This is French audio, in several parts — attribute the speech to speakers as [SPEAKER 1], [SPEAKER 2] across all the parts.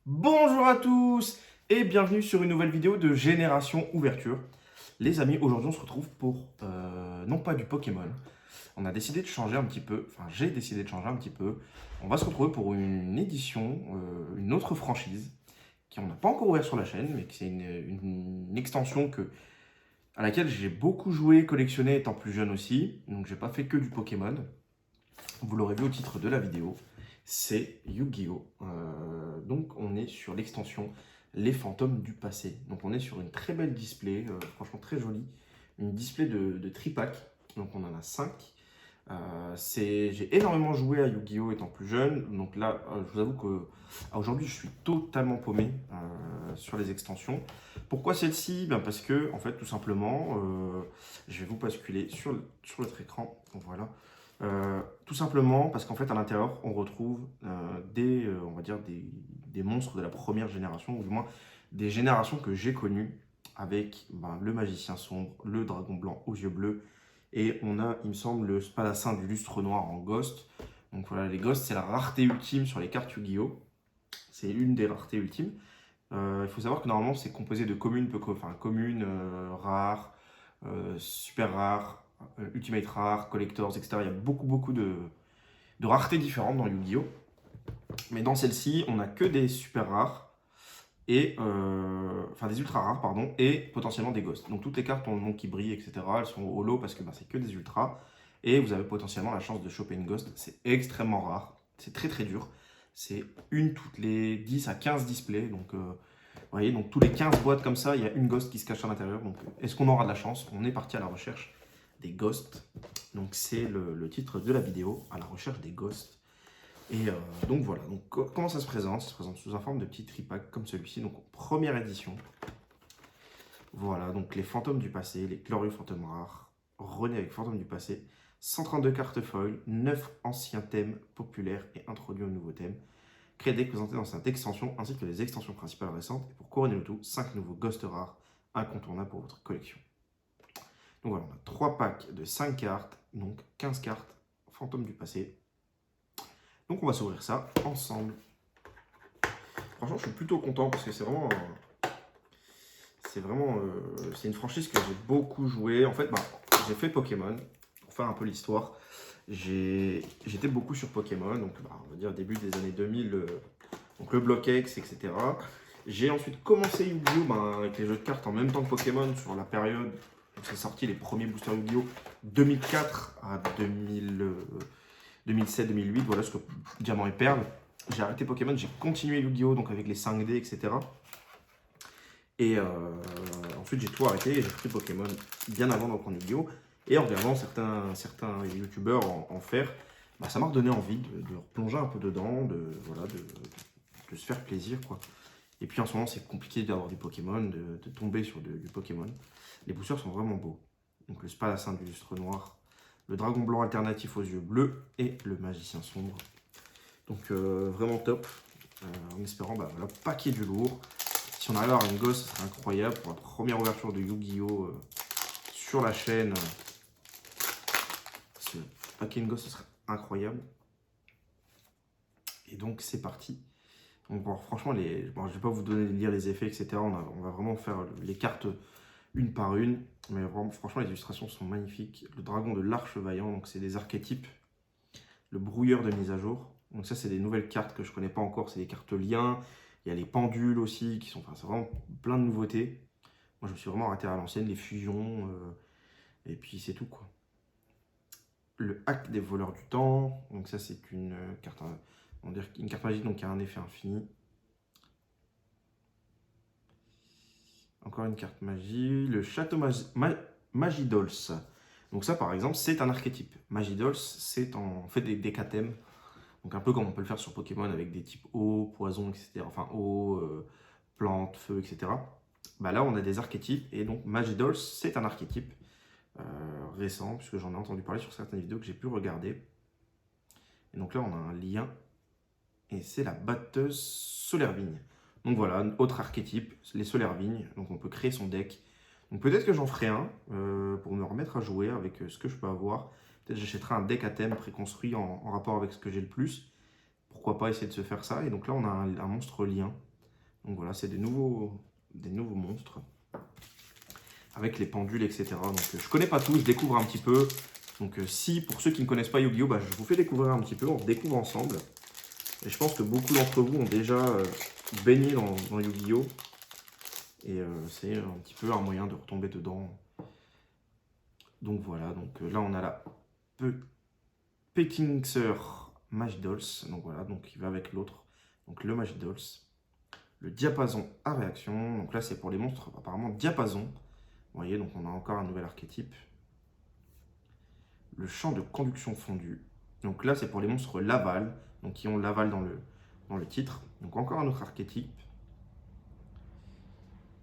[SPEAKER 1] Bonjour à tous et bienvenue sur une nouvelle vidéo de Génération Ouverture. Les amis, aujourd'hui on se retrouve pour non pas du Pokémon. On a décidé de changer un petit peu, enfin j'ai décidé de changer un petit peu. On va se retrouver pour une édition, une autre franchise qui on n'a pas encore ouvert sur la chaîne, mais qui c'est une extension à laquelle j'ai beaucoup joué, collectionné étant plus jeune aussi. Donc j'ai pas fait que du Pokémon. Vous l'aurez vu au titre de la vidéo, c'est Yu-Gi-Oh! Donc on est sur l'extension Les Fantômes du Passé. Donc on est sur une très belle display, franchement très jolie. Une display de tripack, donc on en a 5. J'ai énormément joué à Yu-Gi-Oh! Étant plus jeune, donc là je vous avoue qu'aujourd'hui je suis totalement paumé sur les extensions. Pourquoi celle-ci? Parce que en fait tout simplement, je vais vous basculer sur votre écran, donc voilà. Tout simplement parce qu'en fait à l'intérieur on retrouve on va dire des monstres de la première génération, ou du moins des générations que j'ai connues avec le magicien sombre, le dragon blanc aux yeux bleus, et on a, il me semble, le spadassin du lustre noir en ghost. Donc voilà, les ghosts c'est la rareté ultime sur les cartes Yu-Gi-Oh! C'est une des raretés ultimes. Il faut savoir que normalement c'est composé de communes, enfin communes, rares, super rares, ultimate rares, collectors, etc. Il y a beaucoup de raretés différentes dans Yu-Gi-Oh! Mais dans celle-ci, on n'a que des super rares, enfin des ultra rares, pardon, et potentiellement des ghosts. Donc toutes les cartes ont le nom qui brille, etc. Elles sont holo parce que c'est que des ultras. Et vous avez potentiellement la chance de choper une ghost. C'est extrêmement rare. C'est très dur. C'est une toutes les 10 à 15 displays. Donc vous voyez, donc tous les 15 boîtes comme ça, il y a une ghost qui se cache à l'intérieur. Donc est-ce qu'on aura de la chance? On est parti à la recherche des ghosts. Donc c'est le titre de la vidéo, à la recherche des ghosts. Et donc voilà, donc comment ça se présente? Ça se présente sous un forme de petit tripack comme celui-ci, donc première édition. Voilà, donc les fantômes du passé, les glorieux fantômes rares, René avec fantômes du passé, 132 cartes foil, 9 anciens thèmes populaires et introduits au nouveau thème, créés et présentés dans cette extension, ainsi que les extensions principales récentes, et pour couronner le tout, 5 nouveaux ghosts rares incontournables pour votre collection. Donc voilà, on a 3 packs de 5 cartes, donc 15 cartes fantômes du passé. Donc on va s'ouvrir ça ensemble. Franchement, je suis plutôt content parce que c'est une franchise que j'ai beaucoup joué. En fait, j'ai fait Pokémon, pour faire un peu l'histoire. J'étais beaucoup sur Pokémon, donc on va dire début des années 2000, donc le Block X, etc. J'ai ensuite commencé Yu-Gi-Oh! Avec les jeux de cartes en même temps que Pokémon sur la période où c'est sorti les premiers boosters Yu-Gi-Oh! 2004 à 2007-2008, voilà, ce que Diamant et Perle. J'ai arrêté Pokémon, j'ai continué Yu-Gi-Oh! Donc avec les 5D, etc. Et ensuite, j'ai tout arrêté et j'ai pris Pokémon bien avant d'en prendre Yu-Gi-Oh! Et en regardant certains youtubeurs en faire, ça m'a redonné envie de replonger un peu dedans, de se faire plaisir, quoi. Et puis en ce moment, c'est compliqué d'avoir du Pokémon, de tomber sur du Pokémon. Les boosters sont vraiment beaux. Donc le Spadassin du lustre noir, le dragon blanc alternatif aux yeux bleus et le magicien sombre. Donc vraiment top. En espérant voilà, paquet du lourd. Si on arrive à avoir une gosse, ce serait incroyable pour la première ouverture de Yu-Gi-Oh! Sur la chaîne. Ce paquet de gosse, ce serait incroyable. Et donc c'est parti. Donc bon, franchement, je ne vais pas vous donner lire les effets, etc. On va vraiment faire les cartes une par une. Mais vraiment, franchement, les illustrations sont magnifiques. Le dragon de l'Arche Vaillant, donc c'est des archétypes. Le brouilleur de mise à jour. Donc ça, c'est des nouvelles cartes que je ne connais pas encore. C'est des cartes liens. Il y a les pendules aussi, c'est vraiment plein de nouveautés. Moi, je me suis vraiment arrêté à l'ancienne, les fusions, et puis c'est tout, quoi. Le hack des voleurs du temps. Donc ça, c'est une carte, on va dire une carte magique, donc qui a un effet infini. Encore une carte magie. Le château Magidols. Donc ça, par exemple, c'est un archétype. Magidols, c'est en fait des décathèmes. Donc un peu comme on peut le faire sur Pokémon avec des types eau, poison, etc. Enfin eau, plante, feu, etc. Là, on a des archétypes. Et donc Magidols, c'est un archétype récent, puisque j'en ai entendu parler sur certaines vidéos que j'ai pu regarder. Et donc là, on a un lien. Et c'est la batteuse Solervigne. Donc voilà, autre archétype, les Solervignes. Donc on peut créer son deck. Donc peut-être que j'en ferai un pour me remettre à jouer avec ce que je peux avoir. Peut-être j'achèterai un deck à thème préconstruit en rapport avec ce que j'ai le plus. Pourquoi pas essayer de se faire ça. Et donc là, on a un monstre lien. Donc voilà, c'est des nouveaux monstres. Avec les pendules, etc. Donc je connais pas tout, je découvre un petit peu. Donc si, pour ceux qui ne connaissent pas Yu-Gi-Oh, bah, je vous fais découvrir un petit peu, on découvre ensemble. Et je pense que beaucoup d'entre vous ont déjà baigné dans Yu-Gi-Oh! Et c'est un petit peu un moyen de retomber dedans. Donc voilà, donc là on a la Pekingser Magidolls. Donc voilà, donc il va avec l'autre. Donc le Magidolls. Le diapason à réaction. Donc là c'est pour les monstres apparemment diapason. Vous voyez, donc on a encore un nouvel archétype. Le champ de conduction fondu. Donc là c'est pour les monstres Laval. Donc qui ont Laval dans le titre. Donc encore un autre archétype.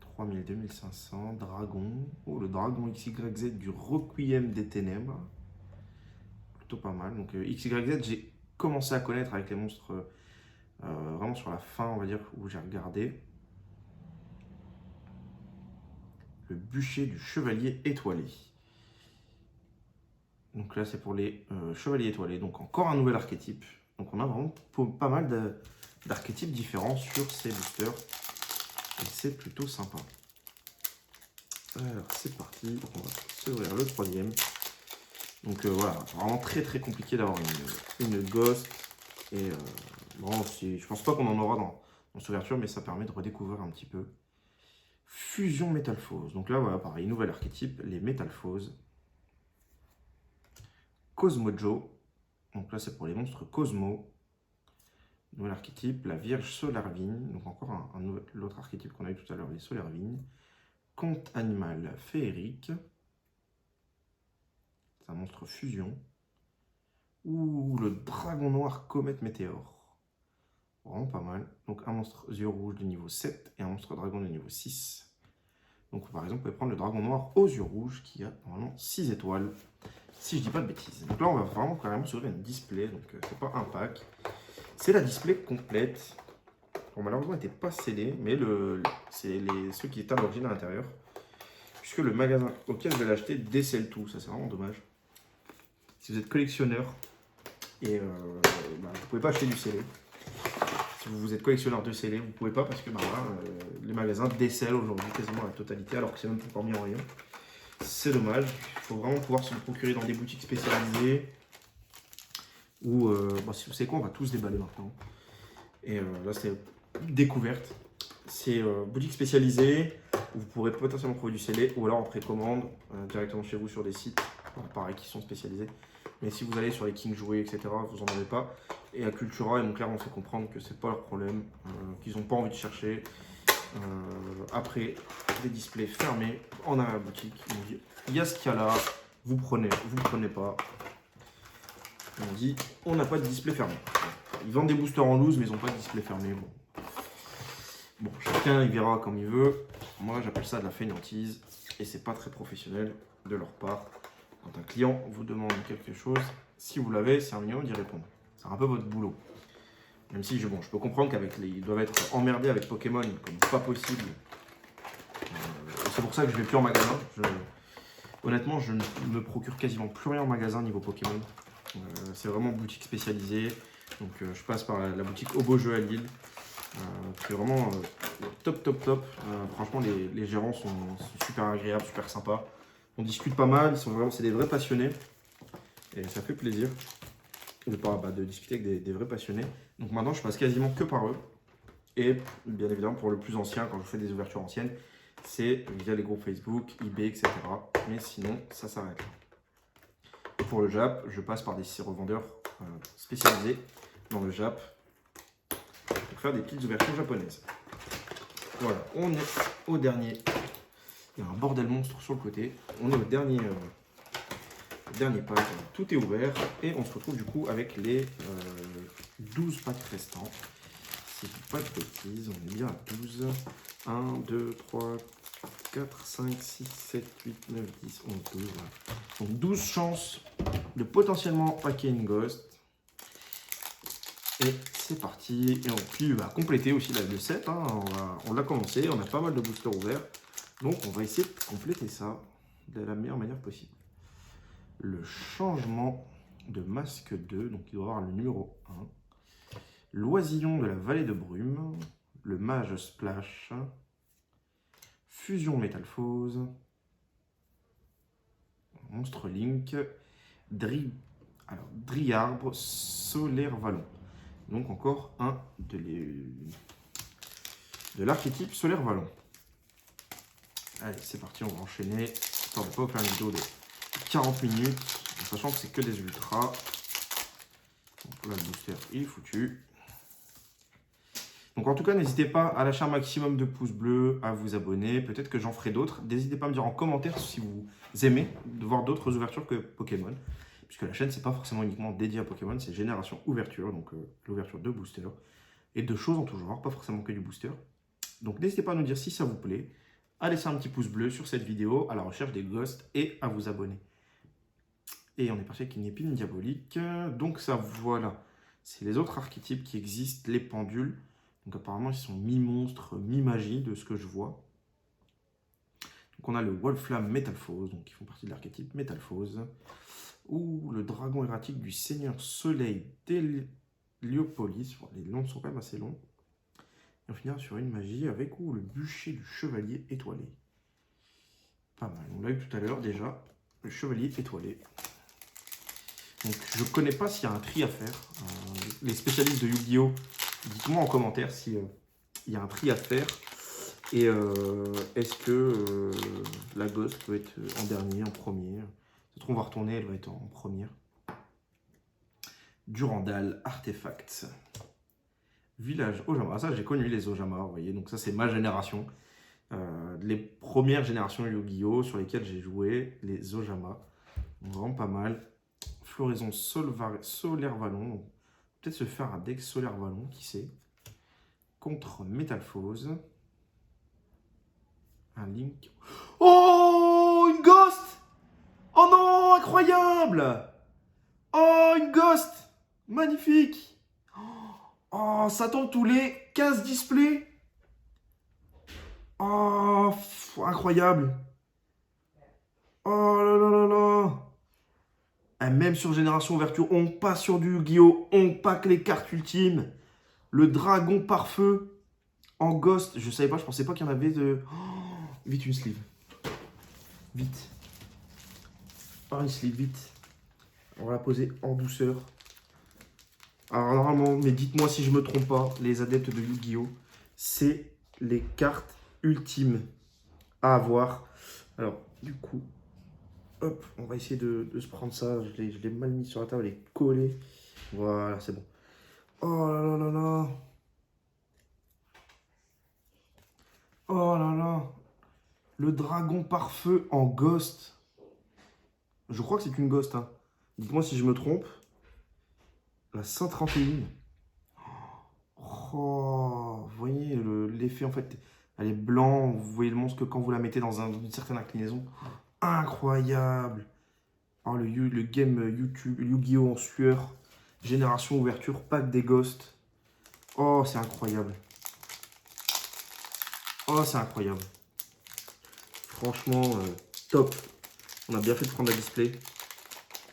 [SPEAKER 1] 3000, 2500, dragon. Oh, le dragon XYZ du Requiem des Ténèbres. Plutôt pas mal. Donc XYZ, j'ai commencé à connaître avec les monstres vraiment sur la fin, on va dire, où j'ai regardé. Le bûcher du chevalier étoilé. Donc là, c'est pour les chevaliers étoilés. Donc encore un nouvel archétype. Donc on a vraiment pas mal d'archétypes différents sur ces boosters. Et c'est plutôt sympa. Alors c'est parti, on va s'ouvrir le troisième. Donc voilà, vraiment très très compliqué d'avoir une ghost. Et bon, je pense pas qu'on en aura dans cette ouverture, mais ça permet de redécouvrir un petit peu. Fusion Métalphose. Donc là, voilà, pareil, nouvel archétype, les Métalphoses. Cosmojo. Donc là, c'est pour les monstres Cosmo. Nouvel archétype, la Vierge Solarvigne. Donc encore l'autre archétype qu'on a eu tout à l'heure, les Solarvignes. Conte animal féerique. C'est un monstre fusion. Ouh, le dragon noir comète météore. Vraiment pas mal. Donc un monstre yeux rouges de niveau 7 et un monstre dragon de niveau 6. Donc par exemple, vous pouvez prendre le dragon noir aux yeux rouges qui a normalement 6 étoiles. Si je dis pas de bêtises. Donc là, on va vraiment carrément s'ouvrir une display. Donc c'est pas un pack. C'est la display complète. Bon, malheureusement, elle n'était pas scellée, mais c'est ceux qui étaient à l'origine à l'intérieur. Puisque le magasin auquel je vais l'acheter décèle tout. Ça, c'est vraiment dommage. Si vous êtes collectionneur et vous ne pouvez pas acheter du scellé. Si vous êtes collectionneur de scellé, vous ne pouvez pas parce que les magasins décèlent aujourd'hui quasiment la totalité alors que c'est même pas encore mis en rayon. C'est dommage. Il faut vraiment pouvoir se le procurer dans des boutiques spécialisées. Ou, si vous savez quoi, on va tous déballer maintenant. Et là, c'est découverte. C'est boutique spécialisée où vous pourrez potentiellement trouver du scellé ou alors en précommande directement chez vous sur des sites, pareil, qui sont spécialisés. Mais si vous allez sur les King Jouets, etc., vous n'en avez pas. Et à Cultura, ils m'ont clairement fait comprendre que c'est pas leur problème, qu'ils n'ont pas envie de chercher. Après, des displays fermés en arrière-boutique. Il y a ce qu'il y a là, vous prenez pas. On dit, on n'a pas de display fermé. Ils vendent des boosters en loose, mais ils n'ont pas de display fermé. Bon, chacun il verra comme il veut. Moi, j'appelle ça de la fainéantise et c'est pas très professionnel de leur part. Quand un client vous demande quelque chose, si vous l'avez, c'est un minimum d'y répondre. C'est un peu votre boulot. Même si je peux comprendre ils doivent être emmerdés avec Pokémon comme pas possible. C'est pour ça que je vais plus en magasin. Honnêtement, je ne me procure quasiment plus rien en magasin niveau Pokémon. C'est vraiment boutique spécialisée. Donc je passe par la boutique Au Beau Jeu à Lille. C'est vraiment top. Franchement, les gérants sont super agréables, super sympas. On discute pas mal, c'est des vrais passionnés. Et ça fait plaisir de discuter avec des vrais passionnés. Donc maintenant, je passe quasiment que par eux. Et bien évidemment, pour le plus ancien, quand je fais des ouvertures anciennes, c'est via les groupes Facebook, eBay, etc. Mais sinon, ça s'arrête là. Et pour le Jap, je passe par des revendeurs spécialisés dans le Jap pour faire des petites ouvertures japonaises. Voilà, on est au dernier. Il y a un bordel monstre sur le côté. On est au dernier pack. Tout est ouvert. Et on se retrouve du coup avec les 12 packs restants. Si je dis pas de bêtises, on est bien à 12. 1, 2, 3, 4, 5, 6, 7, 8, 9, 10, 11, 12. Voilà. Donc 12 chances de potentiellement packer une ghost. Et c'est parti. Et puis compléter aussi le set. Hein. On l'a commencé. On a pas mal de boosters ouverts. Donc on va essayer de compléter ça de la meilleure manière possible. Le changement de masque 2. Donc il doit avoir le numéro 1. L'oisillon de la vallée de brume. le Mage Splash, Fusion Métalphose, Monstre Link, Driarbre, Solaire Vallon. Donc encore un de l'archétype Solaire Vallon. Allez, c'est parti, on va enchaîner. Histoire de ne pas vous faire une vidéo de 40 minutes, en sachant que c'est que des ultras. Donc là, le booster, il est foutu. Donc en tout cas, n'hésitez pas à lâcher un maximum de pouces bleus, à vous abonner. Peut-être que j'en ferai d'autres. N'hésitez pas à me dire en commentaire si vous aimez de voir d'autres ouvertures que Pokémon. Puisque la chaîne, c'est pas forcément uniquement dédié à Pokémon, c'est génération ouverture. Donc l'ouverture de boosters et de choses en tout genre, pas forcément que du booster. Donc n'hésitez pas à nous dire si ça vous plaît, à laisser un petit pouce bleu sur cette vidéo, à la recherche des ghosts et à vous abonner. Et on est parti avec une épine diabolique. Donc ça, voilà. C'est les autres archétypes qui existent, les pendules. Donc apparemment, ils sont mi-monstres, mi-magie de ce que je vois. Donc on a le Wolflam Métalphose, donc ils font partie de l'archétype Métalphose. Ou le dragon erratique du Seigneur Soleil d'Héliopolis. Les noms sont quand même assez longs. Et on finira sur une magie avec le bûcher du chevalier étoilé. Pas mal. On l'a eu tout à l'heure déjà. Le chevalier étoilé. Donc je ne connais pas s'il y a un tri à faire. Les spécialistes de Yu-Gi-Oh! Dites-moi en commentaire s'il y a un tri à faire. Et est-ce que la Ghost peut être en dernier, en premier? Peut-être on va retourner, elle va être en première. Durandal, Artefacts. Village Ojama. Ça, j'ai connu les Ojama, vous voyez. Donc ça, c'est ma génération. Les premières générations Yu-Gi-Oh! Sur lesquelles j'ai joué, les Ojama. Donc, vraiment pas mal. Floraison Solaire Vallon. Peut-être se faire un deck Solaire Vallon, qui sait. Contre Métalphose. Un Link. Oh, une Ghost! Oh non, incroyable! Oh, une Ghost! Magnifique! Oh, ça tombe tous les 15 displays. Oh, incroyable! Oh là là là là! Et même sur Génération Ouverture, on passe sur du Yu-Gi-Oh! On pack les cartes ultimes. Le dragon par feu en Ghost. Je savais pas, je pensais pas qu'il y en avait de... Oh, vite une sleeve. Vite. Par une sleeve, vite. On va la poser en douceur. Alors normalement, mais dites-moi si je me trompe pas, les adeptes de Yu-Gi-Oh! C'est les cartes ultimes à avoir. Alors, du coup, hop, on va essayer de se prendre ça. Je l'ai mal mis sur la table, elle est collée. Voilà, c'est bon. Oh là là là là. Oh là là. Le dragon par feu en Ghost. Je crois que c'est une Ghost, hein. Dites-moi si je me trompe. La 131. Oh, vous voyez l'effet, en fait, elle est blanc. Vous voyez le monstre que quand vous la mettez dans une certaine inclinaison. Incroyable. Oh, le game YouTube, Yu-Gi-Oh! En sueur. Génération ouverture, pack des ghosts. Oh, c'est incroyable. Oh, c'est incroyable. Franchement, top. On a bien fait de prendre la display.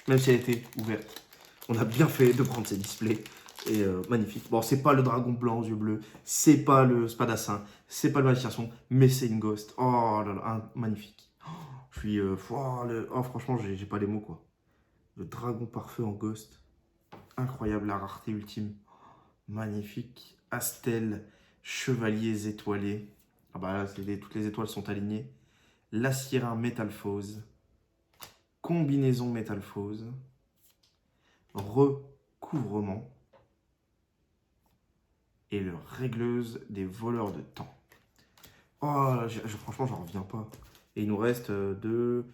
[SPEAKER 1] Même si elle était ouverte. On a bien fait de prendre ces displays. Et magnifique. Bon, c'est pas le dragon blanc aux yeux bleus. C'est pas le spadassin. C'est pas le magicien sombre. Mais c'est une ghost. Oh là là, magnifique. Je suis... oh, franchement, j'ai pas les mots, quoi. Le dragon parfait en ghost. Incroyable, la rareté ultime. Magnifique. Astel, chevaliers étoilés. Ah bah là, toutes les étoiles sont alignées. L'aciérin métalphose. Combinaison métalphose. Recouvrement. Et le régleuse des voleurs de temps. Oh, franchement, j'en reviens pas. Et il nous reste 2,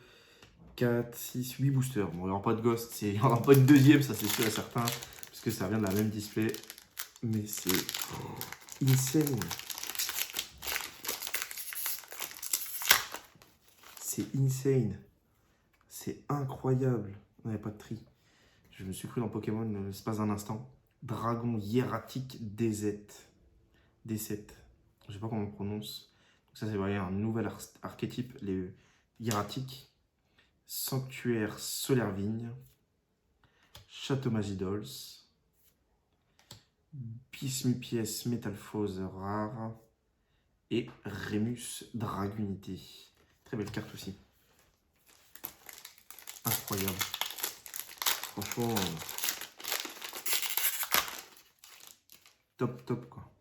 [SPEAKER 1] 4, 6, 8 boosters. Bon, il n'y aura pas de ghost, il n'y aura pas de deuxième, ça c'est sûr et certain. Puisque ça vient de la même display. Mais c'est insane. C'est insane. C'est incroyable. On n'avait pas de tri. Je me suis cru dans Pokémon l'espace d'un instant. Dragon hiératique DZ. D7. Je sais pas comment on prononce. Donc ça, c'est un nouvel archétype, les hiératiques. Sanctuaire Solaire Vigne. Château Magidols. Bismupiès Métalphose rare et Rémus Dragunité. Très belle carte aussi. Incroyable. Franchement, top quoi.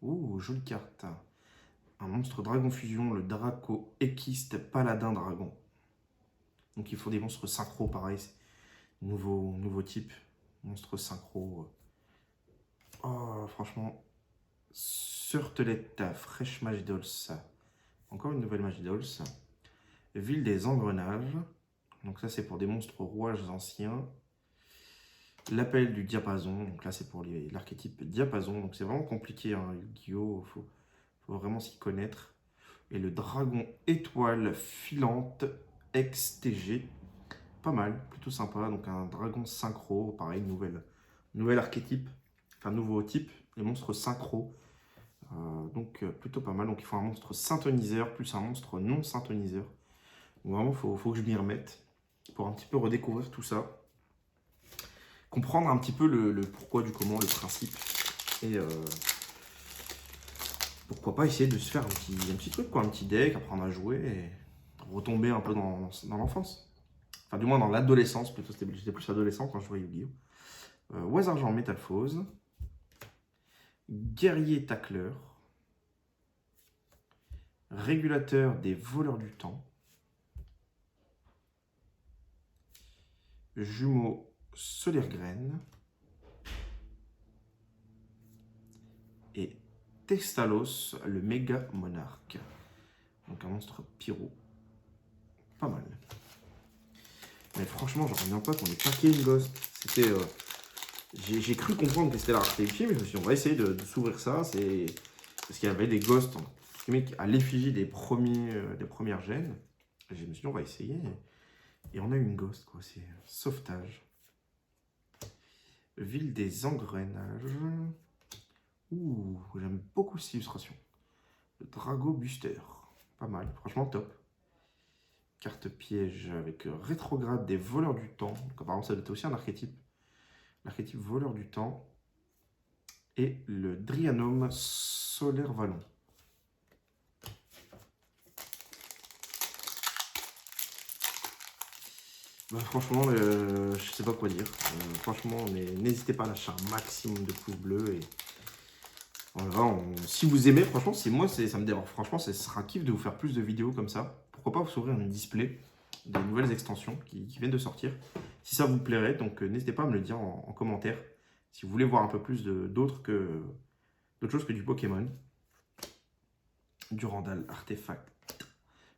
[SPEAKER 1] Ouh, jolie carte. Un monstre dragon fusion, le Draco Équiste Paladin Dragon. Donc il faut des monstres synchro, pareil. Nouveau type. Monstre synchro. Oh, franchement. Surtelette, Fresh Magidols. Encore une nouvelle Magidols. Ville des Engrenages. Donc ça c'est pour des monstres rouages anciens. L'appel du diapason. Donc là c'est pour l'archétype diapason. Donc c'est vraiment compliqué, hein, Yu-Gi-Oh! Faut vraiment s'y connaître. Et le dragon étoile filante XTG. Pas mal, plutôt sympa. Donc un dragon synchro. Pareil, nouvel archétype. Enfin nouveau type. Les monstres synchro. Donc plutôt pas mal. Donc il faut un monstre synthoniseur plus un monstre non synthoniseur. Donc, vraiment, faut que je m'y remette pour un petit peu redécouvrir tout ça. Comprendre un petit peu le pourquoi du comment, le principe. Et pourquoi pas essayer de se faire un petit truc, quoi, un petit deck, apprendre à jouer et retomber un peu dans l'enfance. Enfin, du moins dans l'adolescence, plutôt. J'étais plus adolescent quand je jouais Yu-Gi-Oh! Oise Argent Métalphose. Guerrier Tacleur. Régulateur des voleurs du temps. Jumeau Solaire Graine. Et Testalos, le méga monarque. Donc un monstre pyro. Pas mal. Mais franchement, j'en reviens pas qu'on ait paqué une ghost. C'était. J'ai cru comprendre que c'était la rareté ultime, mais je me suis dit, on va essayer de s'ouvrir ça. Parce qu'il y avait des ghosts à l'effigie des premières gènes. Et je me suis dit, on va essayer. Et on a une ghost, quoi. C'est sauvetage. Ville des engrenages. Ouh, j'aime beaucoup cette illustration. Le Drago Buster. Pas mal, franchement top. Carte piège avec rétrograde des voleurs du temps. Donc apparemment ça doit être aussi un archétype. L'archétype voleur du temps. Et le Drianome Solaire Vallon. Bah, franchement, je sais pas quoi dire. Franchement, n'hésitez pas à lâcher un maximum de pouces bleus. Et voilà, si vous aimez, franchement, ça me dérange. Franchement, ce sera un kiff de vous faire plus de vidéos comme ça. Pourquoi pas vous ouvrir un display des nouvelles extensions qui viennent de sortir. Si ça vous plairait, donc n'hésitez pas à me le dire en commentaire. Si vous voulez voir un peu plus d'autres choses que du Pokémon. Durandal, artefact,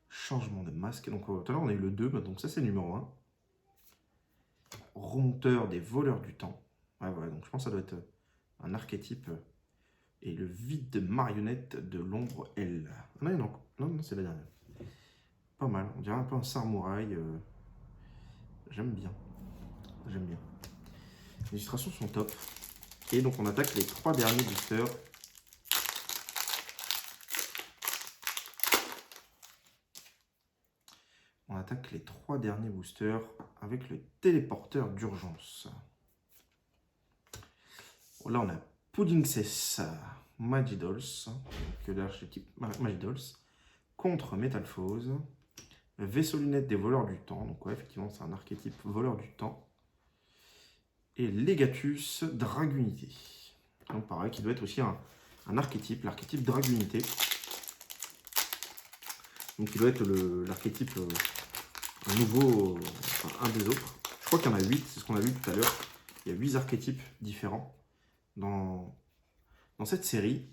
[SPEAKER 1] changement de masque. Donc tout à l'heure on a eu le 2, donc ça c'est le numéro 1. Remonteur des voleurs du temps. Ouais, voilà, donc je pense que ça doit être un archétype. Et le vide de marionnette de l'ombre L. Ah non, c'est la dernière. Pas mal, on dirait un peu un samouraï. J'aime bien. Les illustrations sont top. Et donc on attaque les 3 derniers boosters. On attaque les 3 derniers boosters avec le téléporteur d'urgence. Là on a Puddingcess Magidols, que l'archétype Magidols, contre Métalphose. Vaisseau lunette des voleurs du temps, donc ouais, effectivement c'est un archétype voleur du temps. Et Legatus Dragunité. Donc pareil, qui doit être aussi un archétype, l'archétype Dragunité. Donc il doit être l'archétype nouveau, enfin, un des autres. Je crois qu'il y en a 8, c'est ce qu'on a vu tout à l'heure. Il y a 8 archétypes différents dans cette série.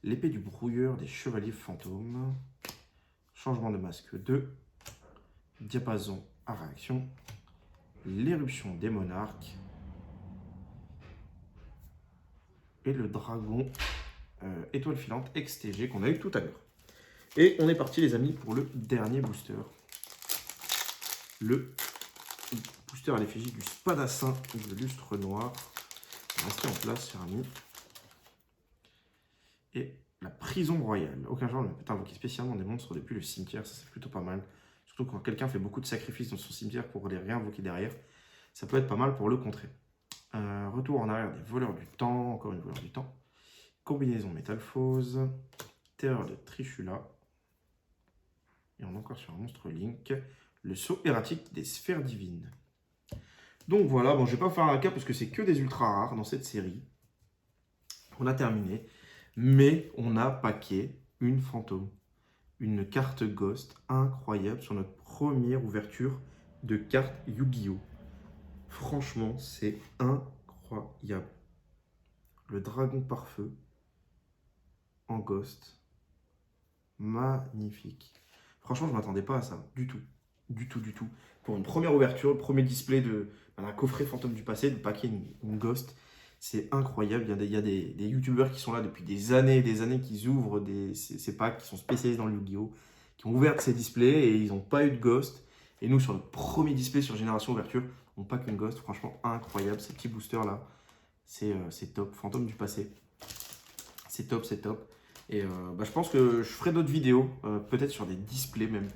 [SPEAKER 1] L'épée du brouilleur des chevaliers fantômes. Changement de masque 2. Diapason à réaction. L'éruption des monarques. Et le dragon étoile filante XTG qu'on a eu tout à l'heure. Et on est parti les amis pour le dernier booster. Le booster à l'effigie du spadassin de lustre noir. Restez en place, cher ami. Et la prison royale. Aucun genre ne peut invoquer spécialement des monstres depuis le cimetière. Ça, c'est plutôt pas mal. Surtout quand quelqu'un fait beaucoup de sacrifices dans son cimetière pour les réinvoquer derrière. Ça peut être pas mal pour le contrer. Retour en arrière des voleurs du temps, encore une voleur du temps. Combinaison métamorphose, terreur de Trishula. Et on est encore sur un monstre Link. Le saut erratique des sphères divines. Donc voilà, bon, je vais pas faire un cas parce que c'est que des ultra rares dans cette série. On a terminé. Mais on a paqué une fantôme. Une carte Ghost incroyable sur notre première ouverture de carte Yu-Gi-Oh! Franchement, c'est incroyable. Le dragon par feu en Ghost. Magnifique. Franchement, je ne m'attendais pas à ça. Du tout. Du tout, du tout. Pour une première ouverture, le premier display d'un coffret fantôme du passé, de paquet une Ghost. C'est incroyable. Il y a des youtubeurs qui sont là depuis des années qui ouvrent ces packs, qui sont spécialisés dans le Yu-Gi-Oh! Qui ont ouvert ces displays et ils n'ont pas eu de Ghost. Et nous, sur le premier display sur Génération Ouverture, on n'a pas qu'une Ghost. Franchement, incroyable. Ces petits boosters là, c'est top. Fantôme du passé. C'est top, c'est top. Et je pense que je ferai d'autres vidéos, peut-être sur des displays même.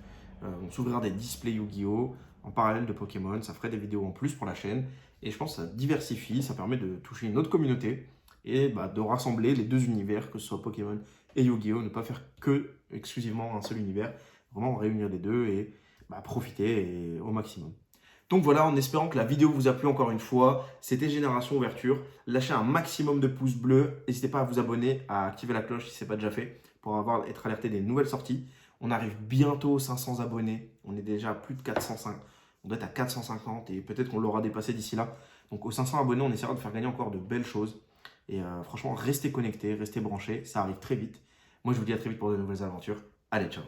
[SPEAKER 1] On s'ouvrira des displays Yu-Gi-Oh! En parallèle de Pokémon. Ça ferait des vidéos en plus pour la chaîne. Et je pense que ça diversifie, ça permet de toucher une autre communauté et de rassembler les deux univers, que ce soit Pokémon et Yu-Gi-Oh! Ne pas faire que exclusivement un seul univers. Vraiment réunir les deux et profiter au maximum. Donc voilà, en espérant que la vidéo vous a plu encore une fois, c'était Génération Ouverture. Lâchez un maximum de pouces bleus. N'hésitez pas à vous abonner, à activer la cloche si ce n'est pas déjà fait pour être alerté des nouvelles sorties. On arrive bientôt aux 500 abonnés. On est déjà à plus de 405. On doit être à 450 et peut-être qu'on l'aura dépassé d'ici là. Donc aux 500 abonnés, on essaiera de faire gagner encore de belles choses. Et franchement, restez connectés, restez branchés. Ça arrive très vite. Moi, je vous dis à très vite pour de nouvelles aventures. Allez, ciao!